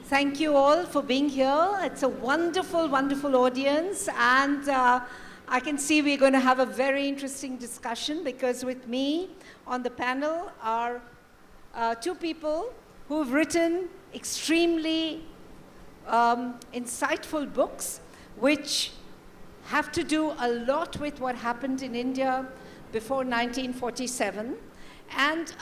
Thank you all for being here. It's a wonderful, wonderful audience. And I can see we're going to have a very interesting discussion because with me on the panel are two people who've written extremely insightful books which have to do a lot with what happened in India before 1947. And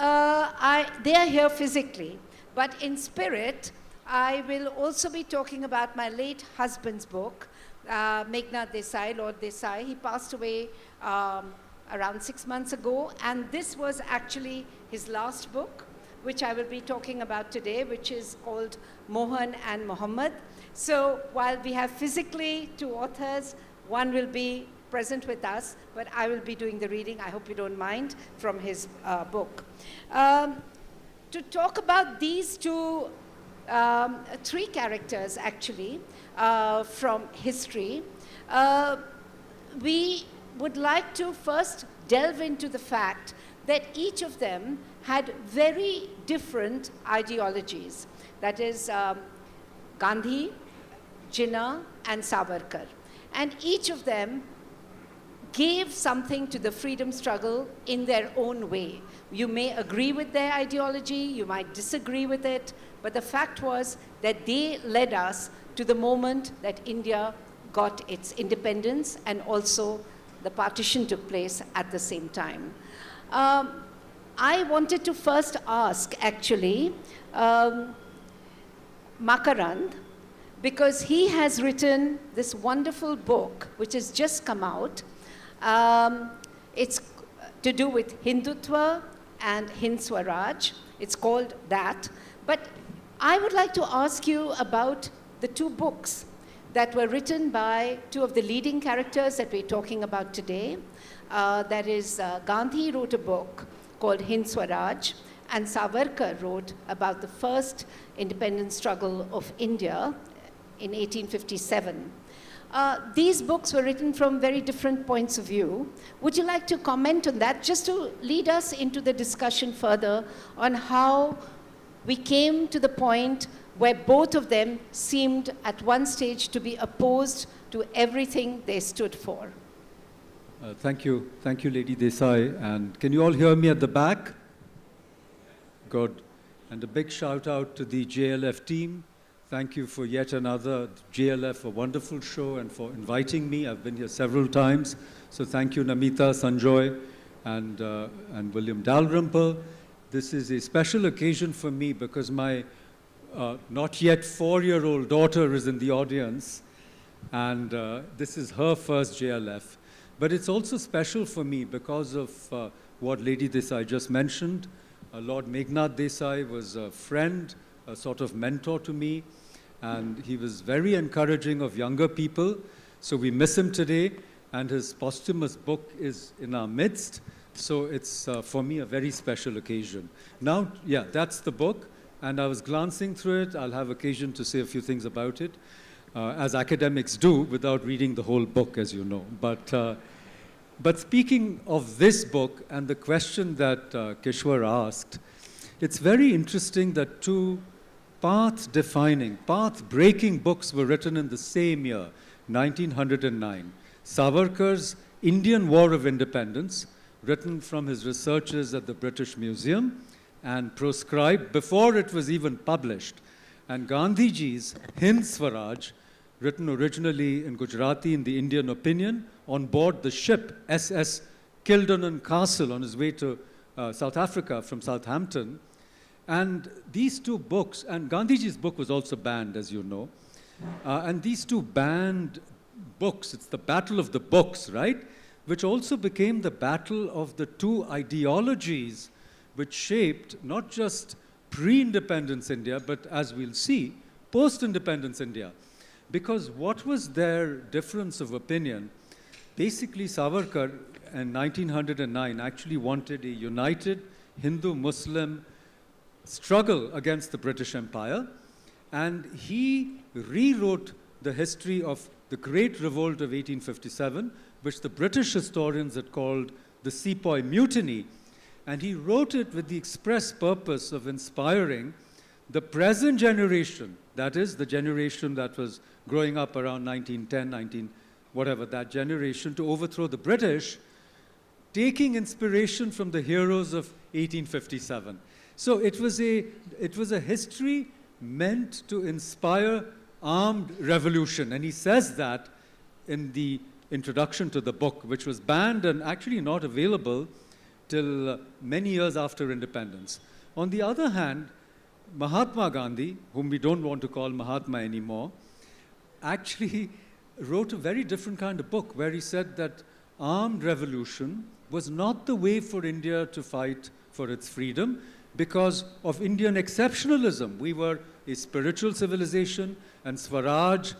they are here physically, but in spirit, I will also be talking about my late husband's book, Meghnad Desai, Lord Desai. He passed away around 6 months ago, and this was actually his last book, which I will be talking about today, which is called Mohan and Muhammad. So while we have physically two authors, one will be present with us, but I will be doing the reading, I hope you don't mind, from his book. To talk about these two, three characters actually, from history, we would like to first delve into the fact that each of them had very different ideologies. That is Gandhi, Jinnah, and Savarkar. And each of them gave something to the freedom struggle in their own way. You may agree with their ideology, you might disagree with it, but the fact was that they led us to the moment that India got its independence, and also the partition took place at the same time. I wanted to first ask, actually, Makarand, because he has written this wonderful book, which has just come out. It's to do with Hindutva and Hind Swaraj. It's called that. But I would like to ask you about the two books that were written by two of the leading characters that we're talking about today. That is, Gandhi wrote a book called Hind Swaraj, and Savarkar wrote about the first independence struggle of India in 1857. These books were written from very different points of view. Would you like to comment on that, just to lead us into the discussion further on how we came to the point where both of them seemed at one stage to be opposed to everything they stood for? Thank you, Lady Desai. And can you all hear me at the back? Good. And a big shout out to the JLF team. Thank you for yet another JLF, a wonderful show, and for inviting me. I've been here several times. So thank you, Namita, Sanjoy, and William Dalrymple. This is a special occasion for me because my not yet 4-year-old daughter is in the audience, and this is her first JLF. But it's also special for me because of what Lady Desai just mentioned. Lord Meghnad Desai was a friend, a sort of mentor to me, and he was very encouraging of younger people. So we miss him today, and his posthumous book is in our midst. So it's, for me, a very special occasion. Now, yeah, that's the book, and I was glancing through it. I'll have occasion to say a few things about it, as academics do, without reading the whole book, as you know. But speaking of this book and the question that Kishwar asked, it's very interesting that two path-defining, path-breaking books were written in the same year, 1909. Savarkar's Indian War of Independence, written from his researches at the British Museum and proscribed before it was even published, and Gandhiji's Hind Swaraj, written originally in Gujarati in the Indian Opinion on board the ship SS Kildonan Castle on his way to South Africa from Southampton. And these two books, and Gandhiji's book was also banned, as you know, and these two banned books, it's the battle of the books, right? Which also became the battle of the two ideologies which shaped not just pre-independence India, but as we'll see, post-independence India. Because what was their difference of opinion? Basically, Savarkar in 1909 actually wanted a united Hindu-Muslim struggle against the British Empire, and he rewrote the history of the Great Revolt of 1857, which the British historians had called the Sepoy Mutiny, and he wrote it with the express purpose of inspiring the present generation, that is the generation that was growing up around 1910, 19, whatever, that generation, to overthrow the British, taking inspiration from the heroes of 1857. So it was a history meant to inspire armed revolution. And he says that in the introduction to the book, which was banned and actually not available till many years after independence. On the other hand, Mahatma Gandhi, whom we don't want to call Mahatma anymore, actually wrote a very different kind of book where he said that armed revolution was not the way for India to fight for its freedom because of Indian exceptionalism. We were a spiritual civilization, and Swaraj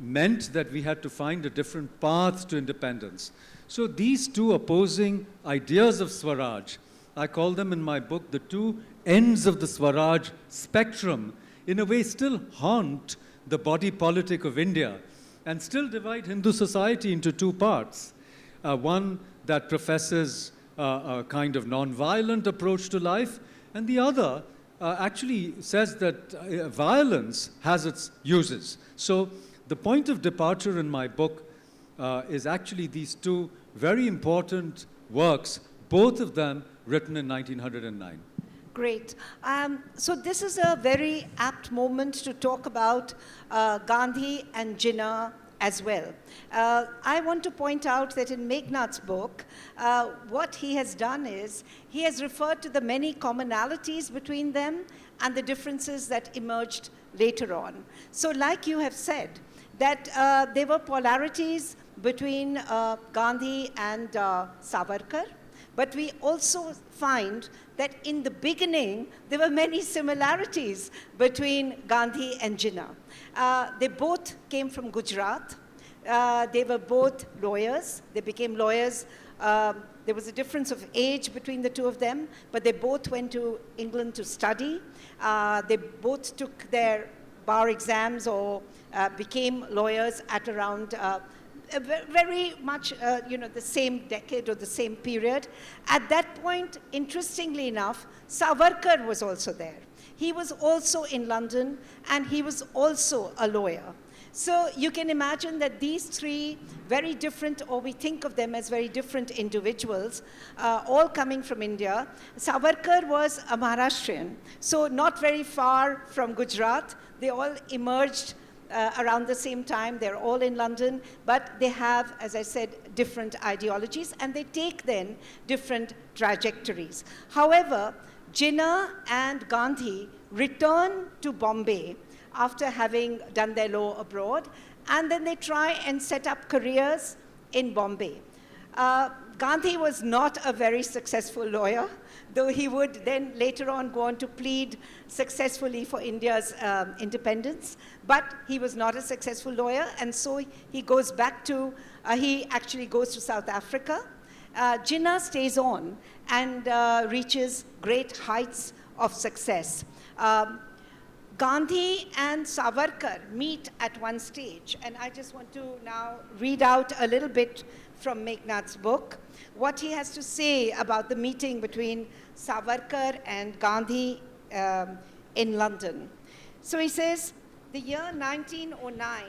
meant that we had to find a different path to independence. So these two opposing ideas of Swaraj, I call them in my book the two ends of the Swaraj spectrum, in a way still haunt the body politic of India and still divide Hindu society into two parts. One that professes a kind of non-violent approach to life, and the other actually says that violence has its uses. So the point of departure in my book is actually these two very important works, both of them written in 1909. Great. So this is a very apt moment to talk about Gandhi and Jinnah as well. I want to point out that in Meghnad's book, what he has done is he has referred to the many commonalities between them and the differences that emerged later on. So like you have said, that there were polarities between Gandhi and Savarkar, but we also find that in the beginning, there were many similarities between Gandhi and Jinnah. They both came from Gujarat. They were both lawyers. They became lawyers. There was a difference of age between the two of them, but they both went to England to study. They both took their bar exams or became lawyers at around very much, the same decade or the same period. At that point, interestingly enough, Savarkar was also there. He was also in London, and he was also a lawyer. So you can imagine that these three very different, or we think of them as very different individuals, all coming from India. Savarkar was a Maharashtrian, so not very far from Gujarat. They all emerged around the same time. They're all in London, but they have, as I said, different ideologies, and they take then different trajectories. However, Jinnah and Gandhi return to Bombay after having done their law abroad, and then they try and set up careers in Bombay. Gandhi was not a very successful lawyer, though he would then later on go on to plead successfully for India's independence, but he was not a successful lawyer, and so he goes back to, he actually goes to South Africa. Jinnah stays on and reaches great heights of success. Gandhi and Savarkar meet at one stage, and I just want to now read out a little bit from Meghnad's book, what he has to say about the meeting between Savarkar and Gandhi in London. So he says, the year 1909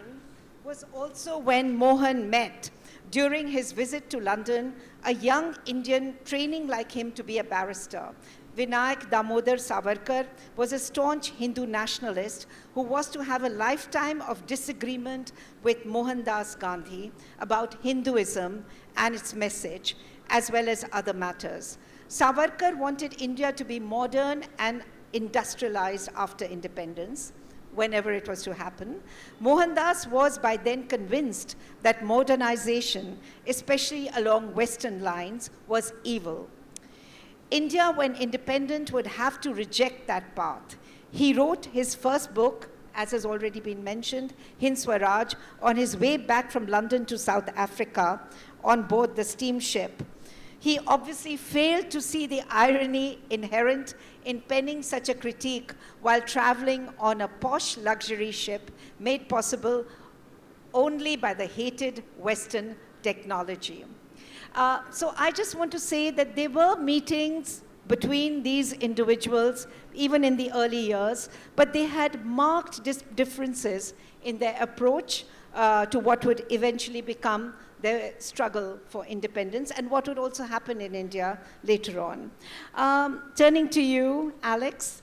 was also when Mohan met, during his visit to London, a young Indian training like him to be a barrister. Vinayak Damodar Savarkar was a staunch Hindu nationalist who was to have a lifetime of disagreement with Mohandas Gandhi about Hinduism and its message, as well as other matters. Savarkar wanted India to be modern and industrialized after independence, whenever it was to happen. Mohandas was by then convinced that modernization, especially along Western lines, was evil. India, when independent, would have to reject that path. He wrote his first book, as has already been mentioned, Hind Swaraj, on his way back from London to South Africa on board the steamship. He obviously failed to see the irony inherent in penning such a critique while traveling on a posh luxury ship made possible only by the hated Western technology. So I just want to say that there were meetings between these individuals, even in the early years, but they had marked differences in their approach to what would eventually become their struggle for independence and what would also happen in India later on. Turning to you, Alex,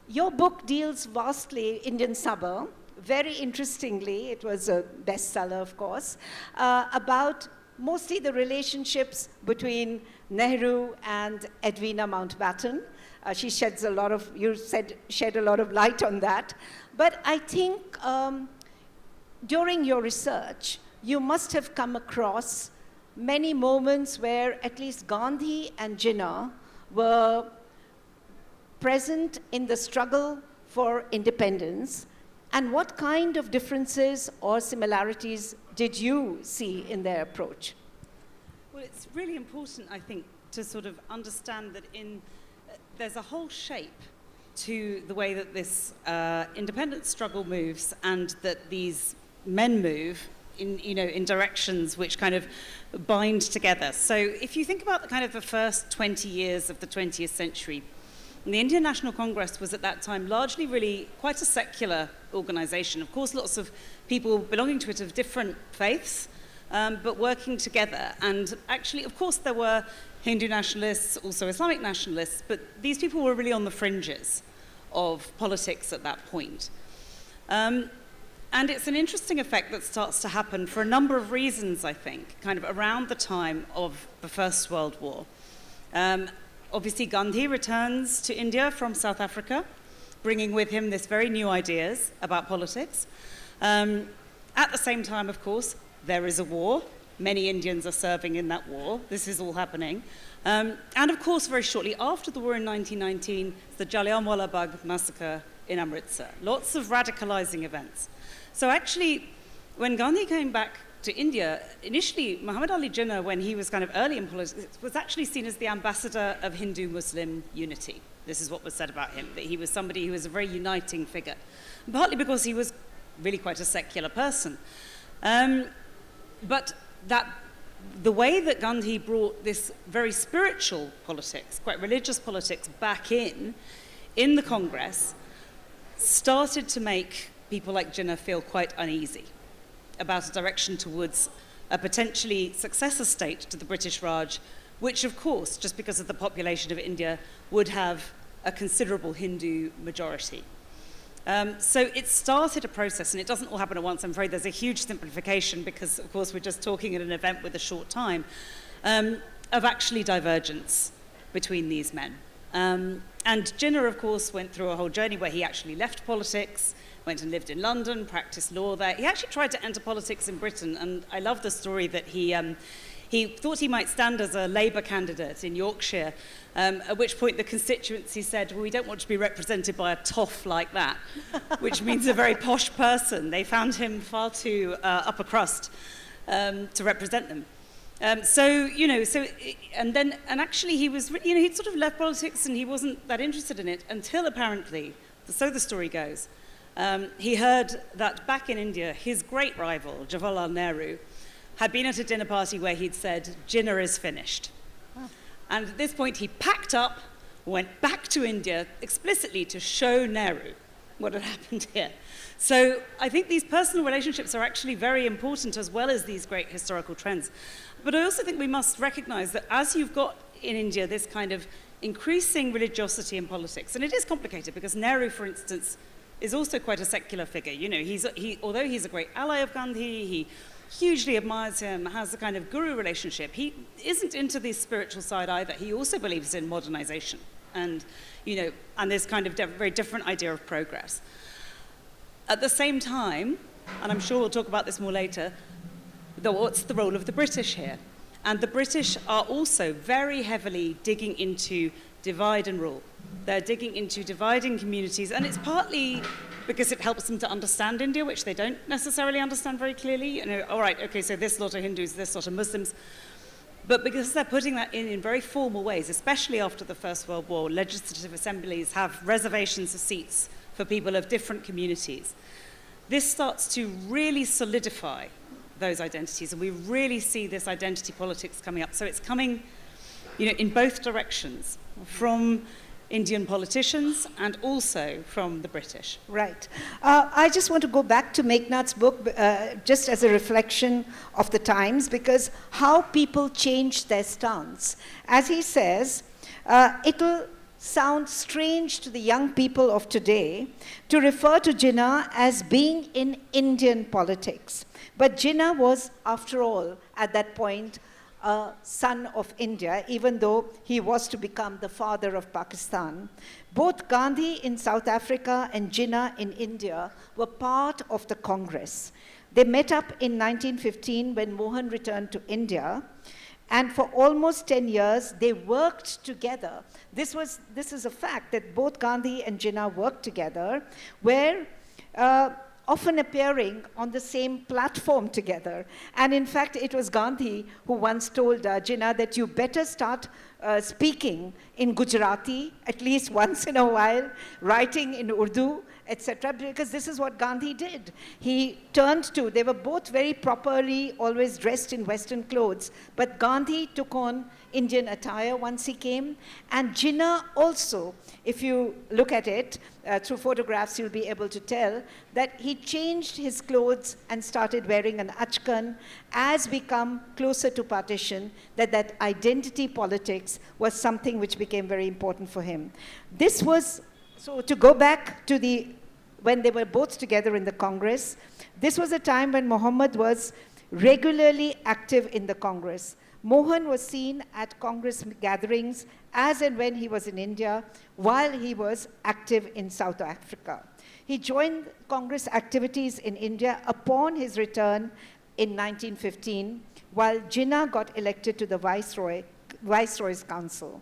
your book deals vastly, Indian Sabha, very interestingly, it was a bestseller, of course, about mostly the relationships between Nehru and Edwina Mountbatten. She sheds a lot of, you said, shed a lot of light on that. But I think during your research, you must have come across many moments where at least Gandhi and Jinnah were present in the struggle for independence. And what kind of differences or similarities did you see in their approach? Well, it's really important, I think, to sort of understand that there's a whole shape to the way that this independence struggle moves, and that these men move in directions which kind of bind together. So if you think about the kind of the first 20 years of the 20th century, the Indian National Congress was at that time largely really quite a secular organization. Of course, lots of people belonging to it of different faiths, but working together. And actually, of course, there were Hindu nationalists, also Islamic nationalists, but these people were really on the fringes of politics at that point. And it's an interesting effect that starts to happen for a number of reasons, I think, kind of around the time of the First World War. Obviously, Gandhi returns to India from South Africa, bringing with him this very new ideas about politics. At the same time, of course, there is a war. Many Indians are serving in that war. This is all happening. And of course, very shortly after the war in 1919, the Jallianwala Bagh massacre in Amritsar. Lots of radicalizing events. So actually, when Gandhi came back to India, initially, Muhammad Ali Jinnah, when he was kind of early in politics, was actually seen as the ambassador of Hindu-Muslim unity. This is what was said about him, that he was somebody who was a very uniting figure, partly because he was really quite a secular person. But the way that Gandhi brought this very spiritual politics, quite religious politics, back in the Congress, started to make people like Jinnah feel quite uneasy about a direction towards a potentially successor state to the British Raj, which, of course, just because of the population of India, would have a considerable Hindu majority. So it started a process, and it doesn't all happen at once. I'm afraid there's a huge simplification because, of course, we're just talking at an event with a short time, of actually divergence between these men. And Jinnah, of course, went through a whole journey where he actually left politics, went and lived in London, practiced law there. He actually tried to enter politics in Britain, and I love the story that he thought he might stand as a Labour candidate in Yorkshire, at which point the constituency said, well, we don't want to be represented by a toff like that, which means a very posh person. They found him far too upper crust to represent them. And actually he was, he'd sort of left politics and he wasn't that interested in it until apparently, so the story goes, he heard that back in India, his great rival, Jawaharlal Nehru, had been at a dinner party where he'd said, Jinnah is finished. Oh. And at this point, he packed up, went back to India explicitly to show Nehru what had happened here. So I think these personal relationships are actually very important as well as these great historical trends. But I also think we must recognize that as you've got in India this kind of increasing religiosity in politics, and it is complicated because Nehru, for instance, is also quite a secular figure. Although he's a great ally of Gandhi, he hugely admires him, has a kind of guru relationship. He isn't into the spiritual side either. He also believes in modernization and this kind of very different idea of progress. At the same time, and I'm sure we'll talk about this more later, what's the role of the British here? And the British are also very heavily digging into divide and rule. They're digging into dividing communities, and it's partly because it helps them to understand India, which they don't necessarily understand very clearly. All right, okay, so this lot are Hindus, this lot are Muslims. But because they're putting that in very formal ways, especially after the First World War, legislative assemblies have reservations of seats for people of different communities. This starts to really solidify those identities, and we really see this identity politics coming up. So it's coming in both directions, from Indian politicians and also from the British. Right. I just want to go back to Meghnad's book just as a reflection of the times, because how people changed their stance. As he says, it'll sound strange to the young people of today to refer to Jinnah as being in Indian politics. But Jinnah was, after all, at that point, a son of India, even though he was to become the father of Pakistan. Both Gandhi in South Africa and Jinnah in India were part of the Congress. They met up in 1915 when Mohan returned to India, and for almost 10 years, they worked together. This is a fact, that both Gandhi and Jinnah worked together, where often appearing on the same platform together. And in fact, it was Gandhi who once told Jinnah that you better start speaking in Gujarati at least once in a while, writing in Urdu, etc., because this is what Gandhi did. He turned to, they were both very properly always dressed in Western clothes, but Gandhi took on Indian attire once he came, and Jinnah also, if you look at it through photographs, you'll be able to tell that he changed his clothes and started wearing an achkan as we come closer to partition, that identity politics was something which became very important for him. This was, so to go back to when they were both together in the Congress, this was a time when Muhammad was regularly active in the Congress. Mohan was seen at Congress gatherings as and when he was in India, while he was active in South Africa. He joined Congress activities in India upon his return in 1915, while Jinnah got elected to the Viceroy's Council.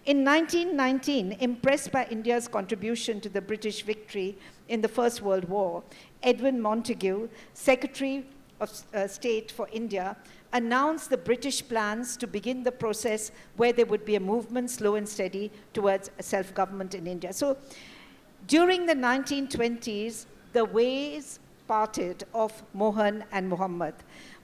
In 1919, impressed by India's contribution to the British victory in the First World War, Edwin Montagu, Secretary of State for India, announced the British plans to begin the process where there would be a movement, slow and steady, towards self-government in India. So during the 1920s, the ways parted of Mohan and Muhammad.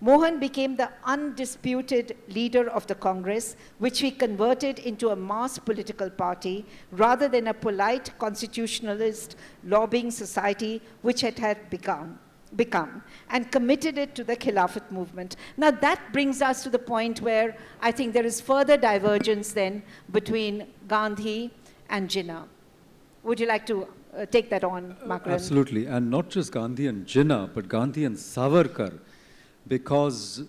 Mohan became the undisputed leader of the Congress, which he converted into a mass political party rather than a polite constitutionalist lobbying society which it had become, and committed it to the Khilafat movement. Now that brings us to the point where I think there is further divergence then between Gandhi and Jinnah. Would you like to take that on, Makarand? Absolutely, and not just Gandhi and Jinnah, but Gandhi and Savarkar, because,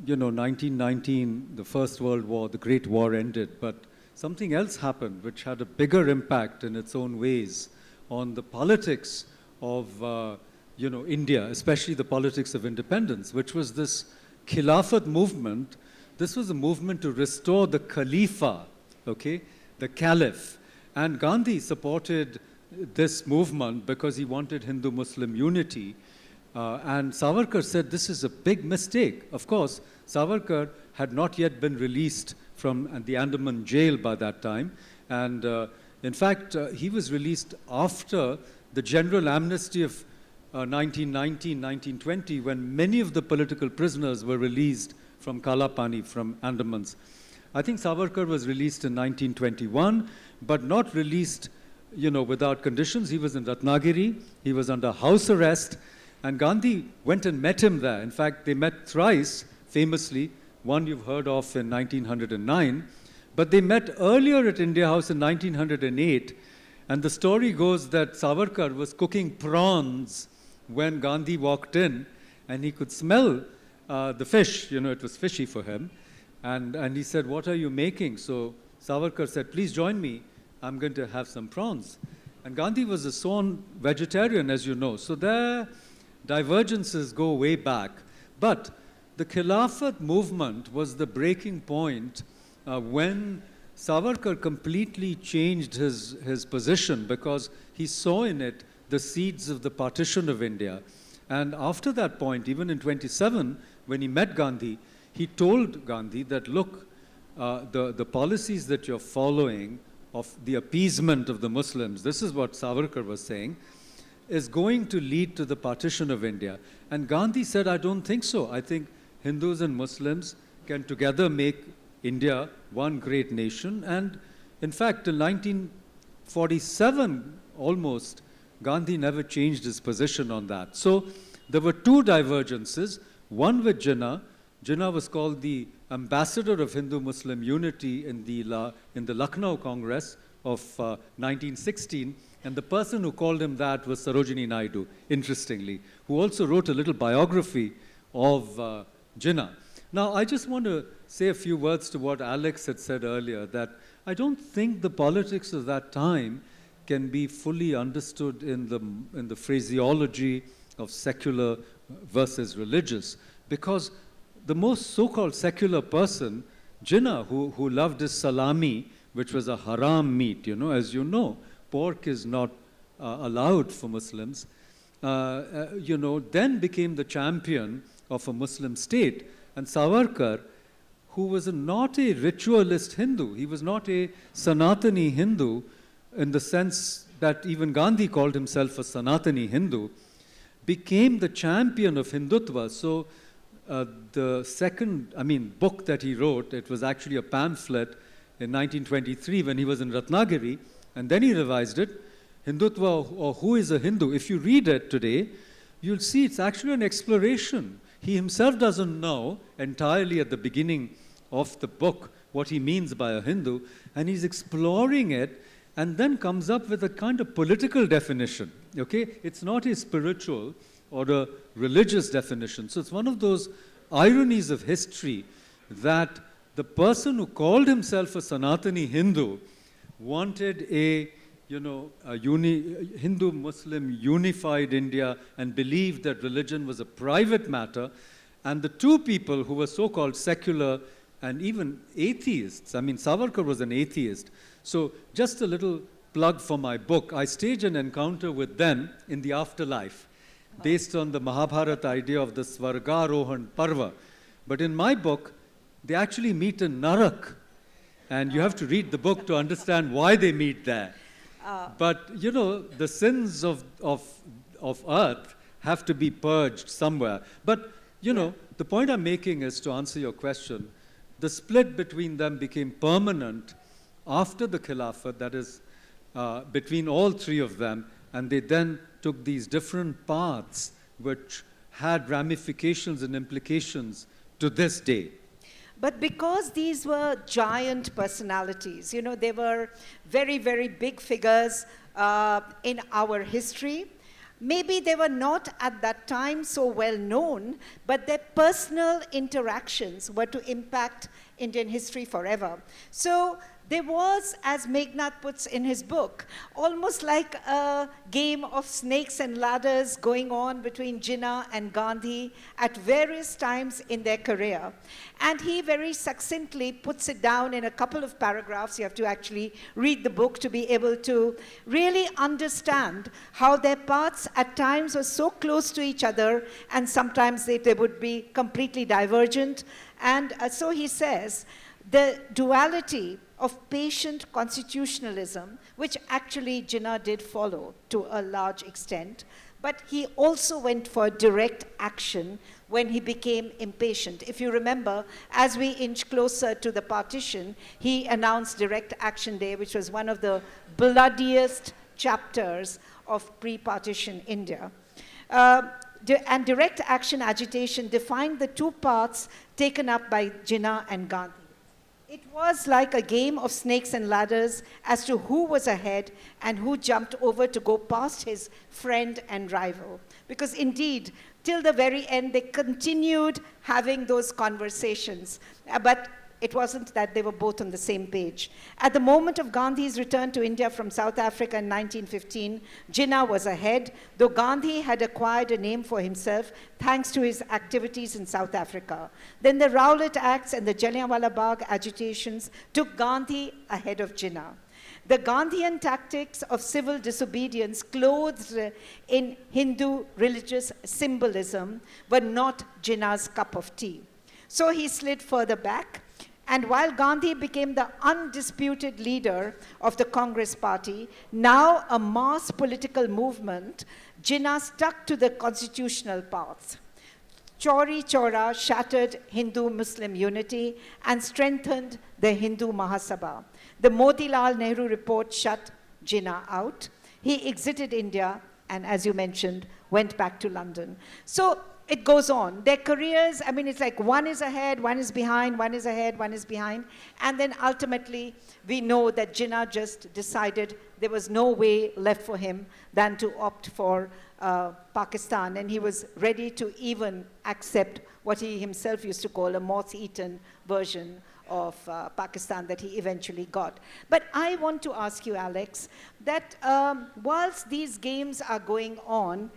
1919, the First World War, the Great War ended, but something else happened which had a bigger impact in its own ways on the politics of India, especially the politics of independence, which was this Khilafat movement. This was a movement to restore the Khalifa, the Caliph. And Gandhi supported this movement because he wanted Hindu-Muslim unity. And Savarkar said this is a big mistake. Of course, Savarkar had not yet been released from the Andaman jail by that time. And in fact, he was released after the general amnesty of 1919, 1920, when many of the political prisoners were released from Kalapani, from Andamans. I think Savarkar was released in 1921, but not released without conditions. He was in Ratnagiri, he was under house arrest, and Gandhi went and met him there. In fact, they met thrice, famously, one you've heard of in 1909, but they met earlier at India House in 1908, and the story goes that Savarkar was cooking prawns when Gandhi walked in, and he could smell the fish, it was fishy for him, and he said, "What are you making?" So Savarkar said, "Please join me, I'm going to have some prawns." And Gandhi was a sworn vegetarian, as you know, so their divergences go way back. But the Khilafat movement was the breaking point when Savarkar completely changed his position, because he saw in it the seeds of the partition of India. And after that point, even in 27, when he met Gandhi, he told Gandhi that, look, the policies that you're following of the appeasement of the Muslims, this is what Savarkar was saying, is going to lead to the partition of India. And Gandhi said, I don't think so. I think Hindus and Muslims can together make India, one great nation. And in fact, in 1947, almost, Gandhi never changed his position on that. So there were two divergences, one with Jinnah. Jinnah was called the ambassador of Hindu-Muslim unity in the Lucknow Congress of 1916, and the person who called him that was Sarojini Naidu, interestingly, who also wrote a little biography of Jinnah. Now, I just want to say a few words to what Alex had said earlier, that I don't think the politics of that time can be fully understood in the phraseology of secular versus religious, because the most so-called secular person, Jinnah, who loved his salami, which was a haram meat, as you know, pork is not allowed for Muslims, then became the champion of a Muslim state. And Savarkar, who was not a ritualist Hindu, he was not a Sanatani Hindu in the sense that even Gandhi called himself a Sanatani Hindu, became the champion of Hindutva. So the second, book that he wrote, it was actually a pamphlet in 1923 when he was in Ratnagiri, and then he revised it, Hindutva, or Who is a Hindu. If you read it today, you'll see it's actually an exploration. He himself doesn't know entirely at the beginning of the book what he means by a Hindu, and he's exploring it and then comes up with a kind of political definition, okay? It's not a spiritual or a religious definition. So it's one of those ironies of history that the person who called himself a Sanatani Hindu wanted a Hindu-Muslim unified India and believed that religion was a private matter. And the two people who were so-called secular and even atheists, Savarkar was an atheist. So just a little plug for my book. I stage an encounter with them in the afterlife based on the Mahabharata idea of the Svargarohan Parva. But in my book, they actually meet in Narak. And you have to read the book to understand why they meet there. But, the sins of earth have to be purged somewhere. But, the point I'm making is, to answer your question, the split between them became permanent after the Khilafat, that is, between all three of them, and they then took these different paths which had ramifications and implications to this day. But because these were giant personalities, they were very, very big figures in our history. Maybe they were not at that time so well known, but their personal interactions were to impact Indian history forever. So there was, as Meghnad puts in his book, almost like a game of snakes and ladders going on between Jinnah and Gandhi at various times in their career. And he very succinctly puts it down in a couple of paragraphs. You have to actually read the book to be able to really understand how their paths at times were so close to each other, and sometimes they would be completely divergent. And so he says, the duality of patient constitutionalism, which actually Jinnah did follow to a large extent, but he also went for direct action when he became impatient. If you remember, as we inch closer to the partition, he announced Direct Action Day, which was one of the bloodiest chapters of pre-partition India. And direct action agitation defined the two paths taken up by Jinnah and Gandhi. It was like a game of snakes and ladders as to who was ahead and who jumped over to go past his friend and rival. Because indeed, till the very end, they continued having those conversations. But it wasn't that they were both on the same page. At the moment of Gandhi's return to India from South Africa in 1915, Jinnah was ahead, though Gandhi had acquired a name for himself thanks to his activities in South Africa. Then the Rowlatt Acts and the Jallianwala Bagh agitations took Gandhi ahead of Jinnah. The Gandhian tactics of civil disobedience clothed in Hindu religious symbolism were not Jinnah's cup of tea. So he slid further back. And while Gandhi became the undisputed leader of the Congress Party, now a mass political movement, Jinnah stuck to the constitutional path. Chauri Chaura shattered Hindu-Muslim unity and strengthened the Hindu Mahasabha. The Motilal Nehru report shut Jinnah out. He exited India and, as you mentioned, went back to London. So it goes on. Their careers, I mean, it's like one is ahead, one is behind, one is ahead, one is behind. And then ultimately, we know that Jinnah just decided there was no way left for him than to opt for Pakistan. And he was ready to even accept what he himself used to call a moth-eaten version of Pakistan that he eventually got. But I want to ask you, Alex, that whilst these games are going on,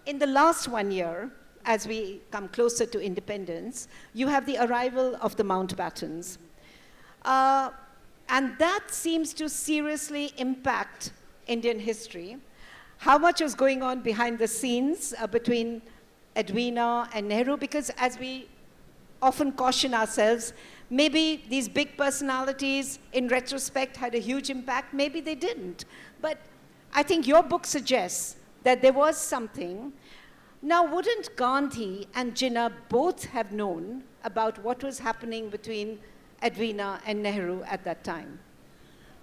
in the last 1 year, as we come closer to independence, you have the arrival of the Mountbattens. And that seems to seriously impact Indian history. How much was going on behind the scenes between Edwina and Nehru? Because as we often caution ourselves, maybe these big personalities, in retrospect, had a huge impact. Maybe they didn't. But I think your book suggests that there was something. Now, wouldn't Gandhi and Jinnah both have known about what was happening between Edwina and Nehru at that time?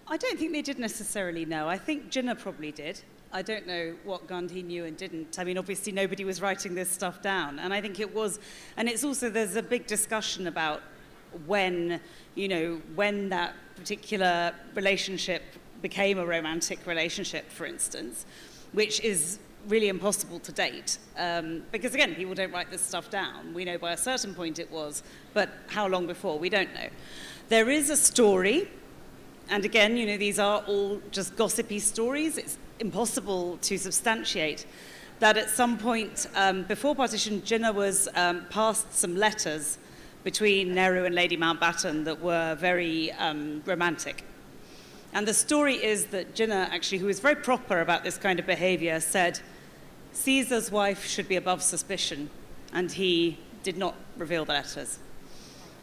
I don't think they did necessarily know. I think Jinnah probably did. I don't know what Gandhi knew and didn't. I mean, obviously, nobody was writing this stuff down. And I think it was, and it's also, there's a big discussion about when, you know, when that particular relationship became a romantic relationship, for instance, which is really impossible to date. Because again, people don't write this stuff down. We know by a certain point it was, but how long before, we don't know. There is a story, and again, you know, these are all just gossipy stories. It's impossible to substantiate that at some point before partition, Jinnah was passed some letters between Nehru and Lady Mountbatten that were very romantic. And the story is that Jinnah, actually, who was very proper about this kind of behavior, said, Caesar's wife should be above suspicion, and he did not reveal the letters.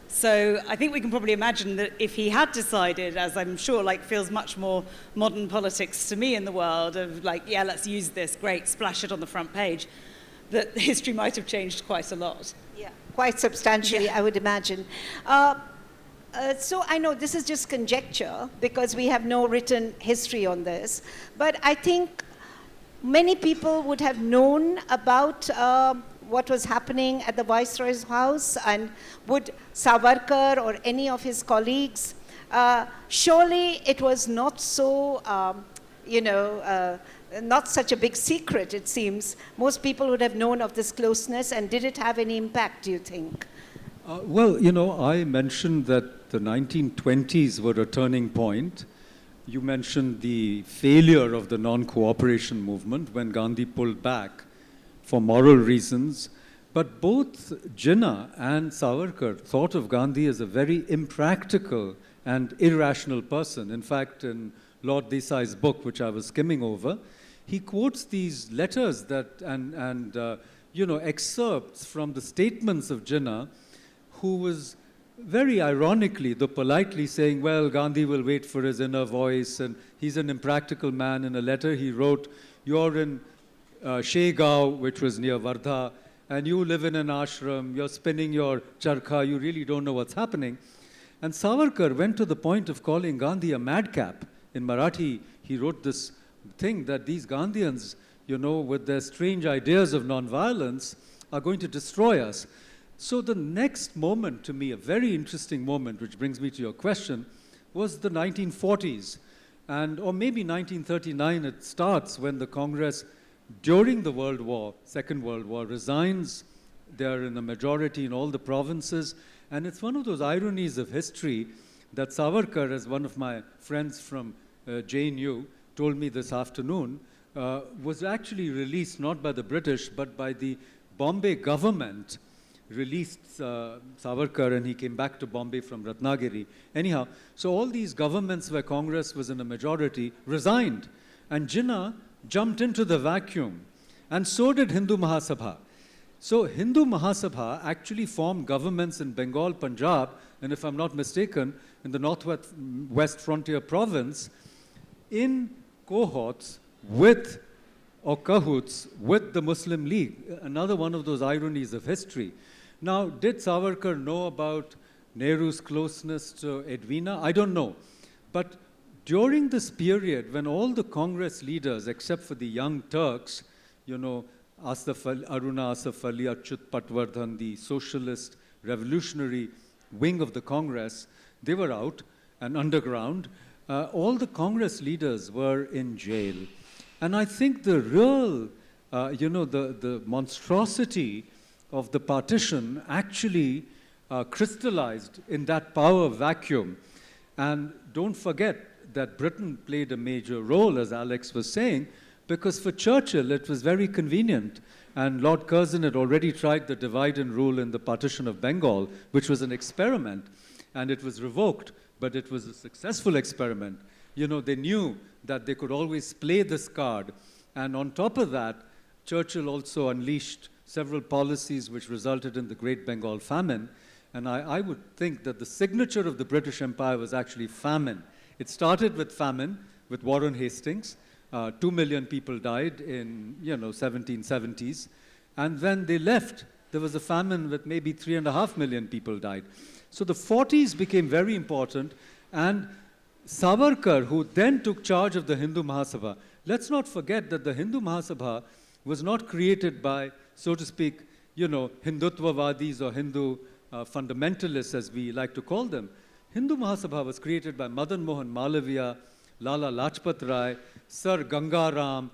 So I think we can probably imagine that if he had decided, as I'm sure like feels much more modern politics to me in the world, of like, yeah, let's use this, great, splash it on the front page, that history might have changed quite a lot. Yeah, quite substantially, yeah. I would imagine. So I know this is just conjecture because we have no written history on this, but I think many people would have known about what was happening at the Viceroy's house, and would Savarkar or any of his colleagues, surely it was not so, not such a big secret, it seems. Most people would have known of this closeness, and did it have any impact, do you think? Well, you know, I mentioned that the 1920s were a turning point. You mentioned the failure of the non-cooperation movement when Gandhi pulled back for moral reasons. But both Jinnah and Savarkar thought of Gandhi as a very impractical and irrational person. In fact, in Lord Desai's book, which I was skimming over, he quotes these letters that and excerpts from the statements of Jinnah, who was very ironically, though politely, saying, well, Gandhi will wait for his inner voice, and he's an impractical man. In a letter he wrote, you're in Shegao, which was near Wardha, and you live in an ashram, you're spinning your charkha, you really don't know what's happening. And Savarkar went to the point of calling Gandhi a madcap. In Marathi, he wrote this thing that these Gandhians, you know, with their strange ideas of nonviolence, are going to destroy us. So the next moment to me, a very interesting moment, which brings me to your question, was the 1940s. Or maybe 1939, it starts when the Congress, during the World War, Second World War, resigns. They're in a majority in all the provinces. And it's one of those ironies of history that Savarkar, as one of my friends from JNU told me this afternoon, was actually released not by the British, but by the Bombay government, released Savarkar, and he came back to Bombay from Ratnagiri. Anyhow, so all these governments where Congress was in a majority resigned, and Jinnah jumped into the vacuum, and so did Hindu Mahasabha. So Hindu Mahasabha actually formed governments in Bengal, Punjab, and if I'm not mistaken, in the northwest frontier province, in cohorts with or cahoots with the Muslim League, another one of those ironies of history. Now, did Savarkar know about Nehru's closeness to Edwina? I don't know. But during this period, when all the Congress leaders, except for the Young Turks, you know, Aruna Asaf Ali, Achyut Patwardhan, the socialist revolutionary wing of the Congress, they were out and underground. All the Congress leaders were in jail. And I think the real, the monstrosity of the partition actually crystallized in that power vacuum. And don't forget that Britain played a major role, as Alex was saying, because for Churchill it was very convenient. And Lord Curzon had already tried the divide and rule in the partition of Bengal, which was an experiment, and it was revoked, but it was a successful experiment. You know, they knew that they could always play this card. And on top of that, Churchill also unleashed several policies which resulted in the Great Bengal Famine. And I would think that the signature of the British Empire was actually famine. It started with famine, with Warren Hastings. 2 million people died in, 1770s. And when they left, there was a famine with maybe 3.5 million people died. So the 40s became very important. And Savarkar, who then took charge of the Hindu Mahasabha, let's not forget that the Hindu Mahasabha was not created by, so to speak, Hindutvavadis or Hindu fundamentalists, as we like to call them. Hindu Mahasabha was created by Madan Mohan Malaviya, Lala Lajpat Rai, Sir Gangaram,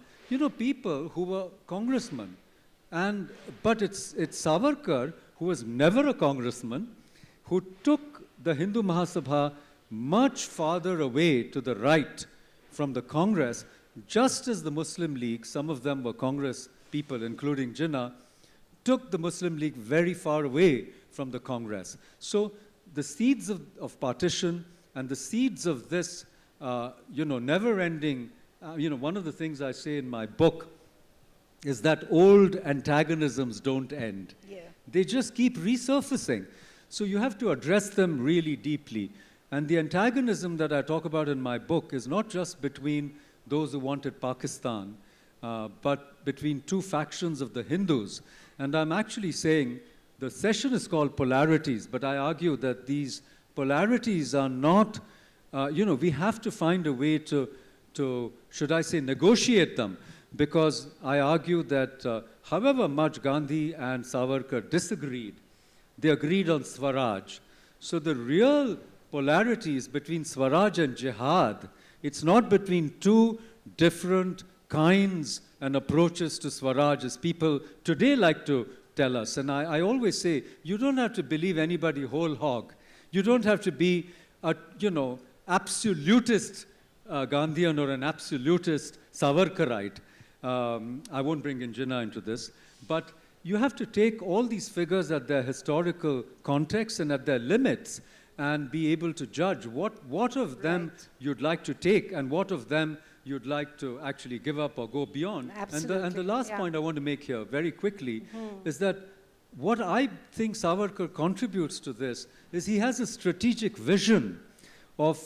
people who were congressmen. But it's Savarkar, who was never a congressman, who took the Hindu Mahasabha much farther away to the right from the Congress, just as the Muslim League, some of them were Congress people, including Jinnah, took the Muslim League very far away from the Congress. So the seeds of partition and the seeds of this, never-ending, one of the things I say in my book is that old antagonisms don't end. Yeah. They just keep resurfacing. So you have to address them really deeply. And the antagonism that I talk about in my book is not just between those who wanted Pakistan, but between two factions of the Hindus. And I'm actually saying the session is called Polarities, but I argue that these polarities are not, we have to find a way to, should I say, negotiate them. Because I argue that however much Gandhi and Savarkar disagreed, they agreed on Swaraj. So the real polarities between Swaraj and Jihad, it's not between two different kinds and approaches to Swaraj as people today like to tell us. And I always say, you don't have to believe anybody whole hog. You don't have to be a, absolutist Gandhian or an absolutist Savarkarite. I won't bring in Jinnah into this. But you have to take all these figures at their historical context and at their limits and be able to judge what of them you'd like to take and what of them you'd like to actually give up or go beyond. Absolutely. And the last point I want to make here very quickly is that what I think Savarkar contributes to this is he has a strategic vision of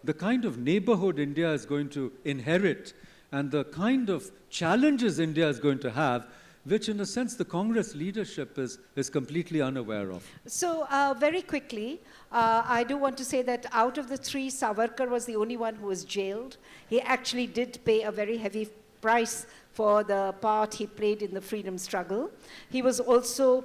the kind of neighborhood India is going to inherit and the kind of challenges India is going to have, which in a sense the Congress leadership is completely unaware of. So very quickly, I do want to say that out of the three, Savarkar was the only one who was jailed. He actually did pay a very heavy price for the part he played in the freedom struggle. He was also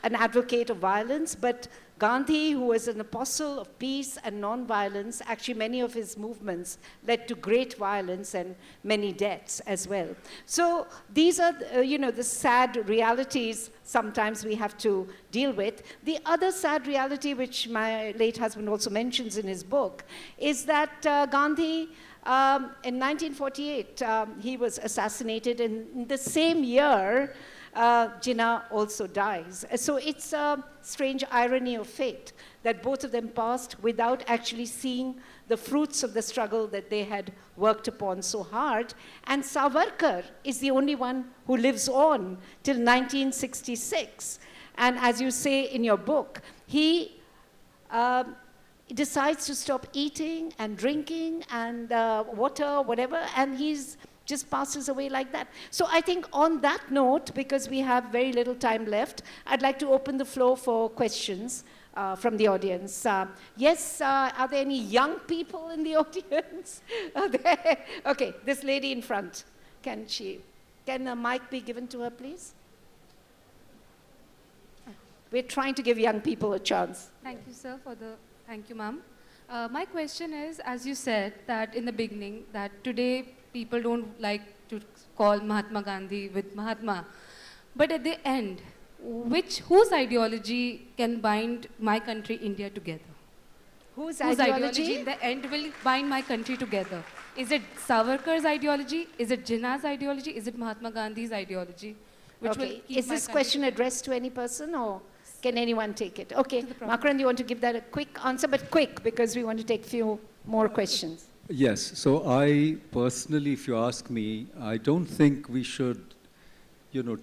an advocate of violence, but Gandhi, who was an apostle of peace and non-violence, actually many of his movements led to great violence and many deaths as well. So these are, the sad realities sometimes we have to deal with. The other sad reality, which my late husband also mentions in his book, is that Gandhi, in 1948, he was assassinated, and in the same year, Jinnah also dies. So it's a strange irony of fate that both of them passed without actually seeing the fruits of the struggle that they had worked upon so hard. And Savarkar is the only one who lives on till 1966. And as you say in your book, he decides to stop eating and drinking and water, whatever, and he's just passes away like that. So I think on that note, because we have very little time left, I'd like to open the floor for questions from the audience. Yes, are there any young people in the audience? Are there? Okay, this lady in front. Can a mic be given to her, please? We're trying to give young people a chance. Thank you, sir, thank you, ma'am. My question is, as you said that in the beginning, that today people don't like to call Mahatma Gandhi with Mahatma. But at the end, whose ideology can bind my country, India, together? Whose ideology in the end will bind my country together? Is it Savarkar's ideology? Is it Jinnah's ideology? Is it Mahatma Gandhi's ideology? Okay. Is this question addressed to any person, or can anyone take it? Okay, Makarand, you want to give that a quick answer, but quick, because we want to take a few more questions. Yes, so I personally, if you ask me, I don't think we should,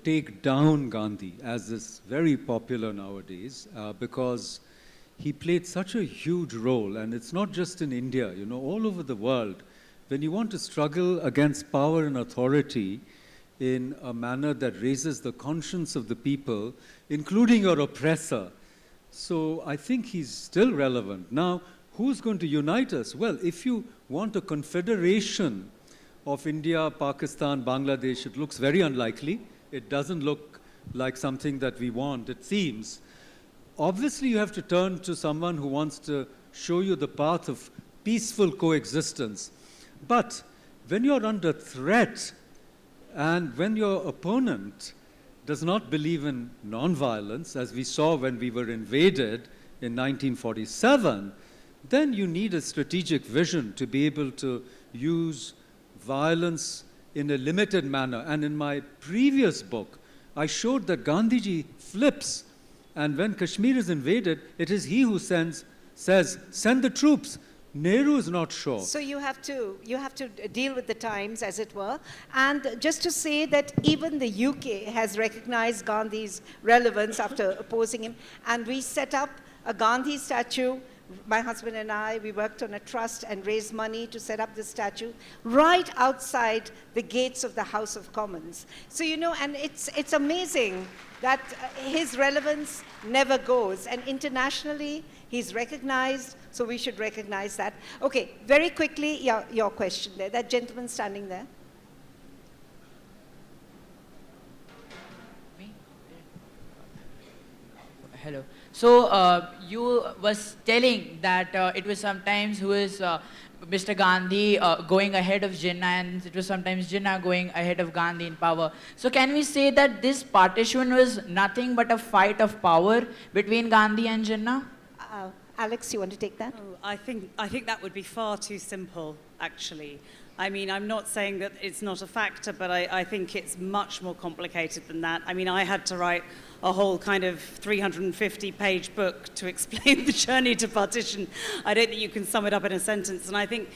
take down Gandhi, as is very popular nowadays, because he played such a huge role, and it's not just in India, all over the world. When you want to struggle against power and authority in a manner that raises the conscience of the people, including your oppressor, so I think he's still relevant. Now, who's going to unite us? Well, if you want a confederation of India, Pakistan, Bangladesh, it looks very unlikely. It doesn't look like something that we want, it seems. Obviously, you have to turn to someone who wants to show you the path of peaceful coexistence. But when you're under threat, and when your opponent does not believe in nonviolence, as we saw when we were invaded in 1947, then you need a strategic vision to be able to use violence in a limited manner. And in my previous book, I showed that Gandhiji flips, and when Kashmir is invaded, it is he who says, send the troops. Nehru is not sure. So you have to deal with the times, as it were. And just to say that even the UK has recognized Gandhi's relevance after opposing him, and we set up a Gandhi statue. My husband and I, we worked on a trust and raised money to set up the statue right outside the gates of the House of Commons. So, and it's amazing that his relevance never goes. And internationally, he's recognized, so we should recognize that. Okay, very quickly, your question there. That gentleman standing there. Me? Hello. So you was telling that it was sometimes who is Mr. Gandhi going ahead of Jinnah, and it was sometimes Jinnah going ahead of Gandhi in power. So can we say that this partition was nothing but a fight of power between Gandhi and Jinnah? Alex, you want to take that? Oh, I think that would be far too simple, actually. I mean, I'm not saying that it's not a factor, but I think it's much more complicated than that. I mean, I had to write a whole kind of 350-page book to explain the journey to partition. I don't think you can sum it up in a sentence. And I think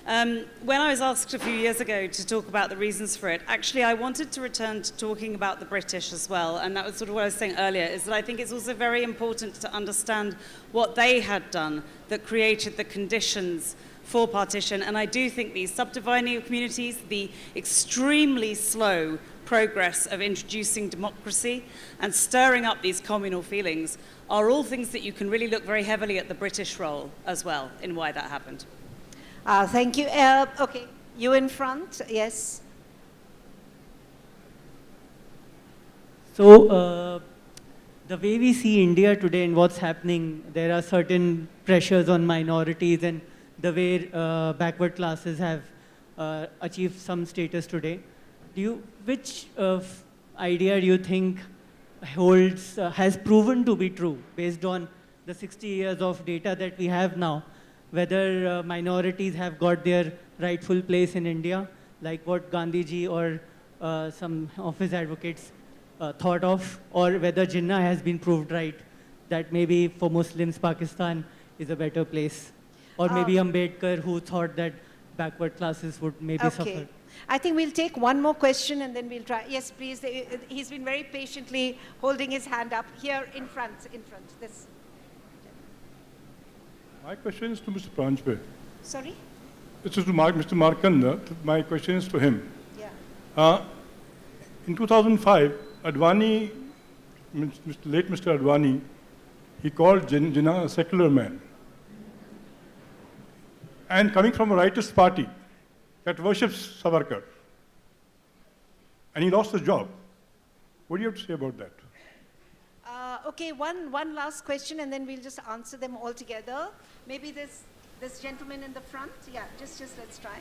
when I was asked a few years ago to talk about the reasons for it, actually I wanted to return to talking about the British as well. And that was sort of what I was saying earlier, is that I think it's also very important to understand what they had done that created the conditions for partition. And I do think these subdividing of communities, the extremely slow progress of introducing democracy and stirring up these communal feelings are all things that you can really look very heavily at the British role as well in why that happened. Thank you. Okay, you in front, yes. So the way we see India today and what's happening, there are certain pressures on minorities and the way backward classes have achieved some status today. Which idea do you think has proven to be true based on the 60 years of data that we have now, whether minorities have got their rightful place in India, like what Gandhiji or some of his advocates thought of, or whether Jinnah has been proved right, that maybe for Muslims, Pakistan is a better place, or maybe Ambedkar, who thought that backward classes would maybe suffer. I think we'll take one more question and then we'll try. Yes, please. He's been very patiently holding his hand up here in front. This. My question is to Mr. Paranjape. Sorry? This is to Mr. Makarand. My question is to him. In 2005, Advani, late Mr. Advani, he called Jinnah a secular man. And coming from a rightist party that worships Savarkar. And he lost his job. What do you have to say about that? Okay, one last question, and then we'll just answer them all together. Maybe this gentleman in the front. Yeah, just let's try.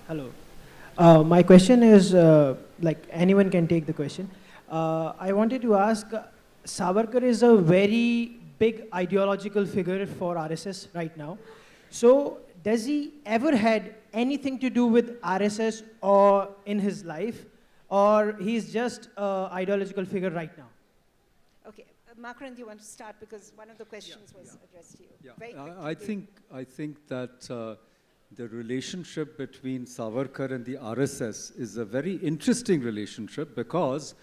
Hello. My question is, like anyone can take the question. I wanted to ask, Savarkar is a very big ideological figure for RSS right now. So does he ever had anything to do with RSS or in his life, or he's just an ideological figure right now? Okay, Makarand, you want to start because one of the questions was addressed to you. Yeah. Very I think that the relationship between Savarkar and the RSS is a very interesting relationship because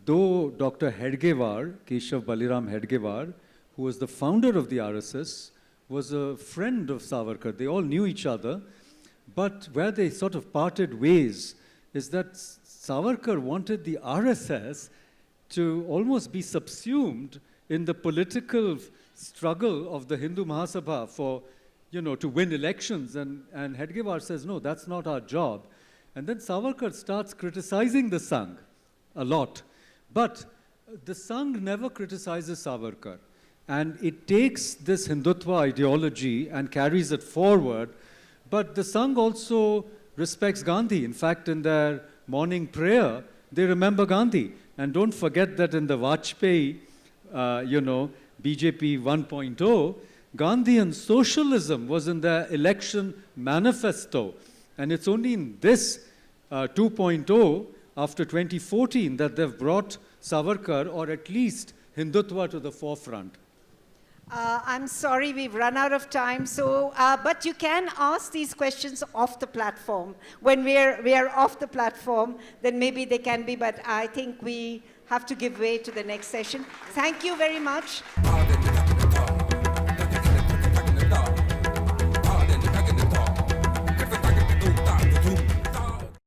though Dr. Hedgewar, Keshav Baliram Hedgewar, who was the founder of the RSS, was a friend of Savarkar. They all knew each other, but where they sort of parted ways is that Savarkar wanted the RSS to almost be subsumed in the political struggle of the Hindu Mahasabha for, to win elections. And Hedgewar says, no, that's not our job. And then Savarkar starts criticizing the Sangh a lot. But the Sangh never criticizes Savarkar. And it takes this Hindutva ideology and carries it forward. But the Sangh also respects Gandhi. In fact, in their morning prayer, they remember Gandhi. And don't forget that in the Vajpayee, BJP 1.0, Gandhian socialism was in their election manifesto. And it's only in this 2.0, after 2014, that they've brought Savarkar, or at least Hindutva, to the forefront. I'm sorry, we've run out of time. So, but you can ask these questions off the platform. When we are off the platform, then maybe they can be. But I think we have to give way to the next session. Thank you very much.